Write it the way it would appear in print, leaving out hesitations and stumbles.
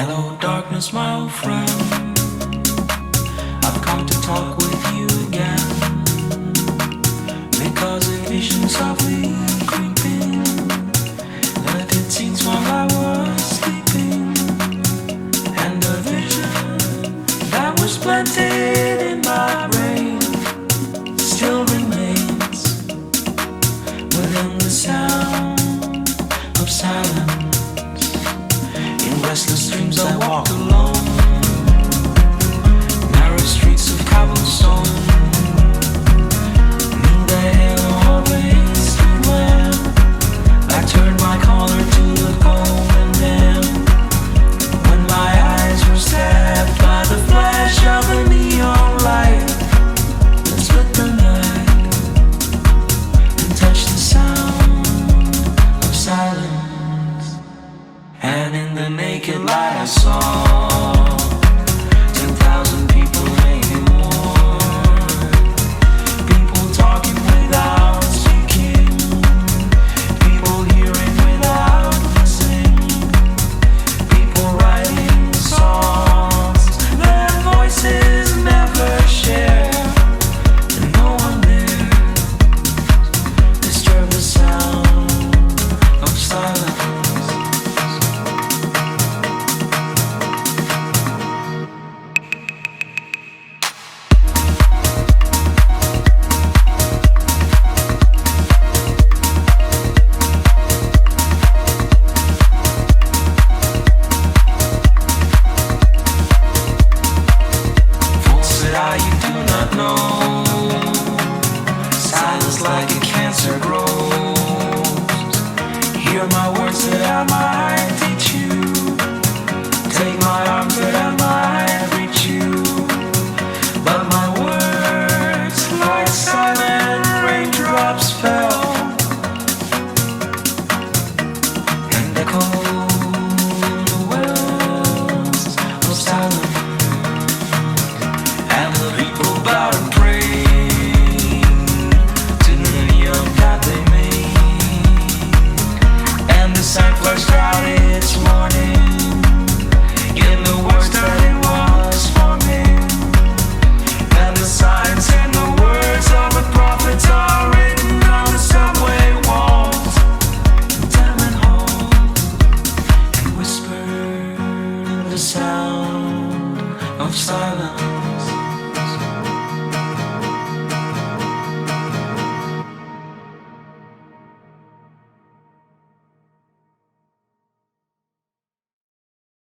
Hello, darkness, my old friend. I've come to talk with you again, because a vision softly creeping left its seeds while I was sleeping, and a vision that was planted in my brain still remains within the sound of silence. In restless dreams I walk alone, narrow streets of cobblestone. In the halo always stood when I turned my collar to look home, and then when my eyes were stabbed by the flash of a neon light that split the night and touched the sound of silence. And in the naked light I saw 10,000 people, maybe more. People talking without speaking, people hearing without listening, people writing songs their voices never share, and no one there disturbed the sound of silence. You do not know, silence like a cancer grows. Hear my words that I might teach you, take my arms that I might reach you, but my words like silent raindrops fell and echoed the wells of silence. And the people bowed and prayed to the neon god they made, and the sun flushed out its morning in the words that it was forming, and the signs and the words of the prophets are written on the subway walls, and tenement halls, and whispered in the sound of silence.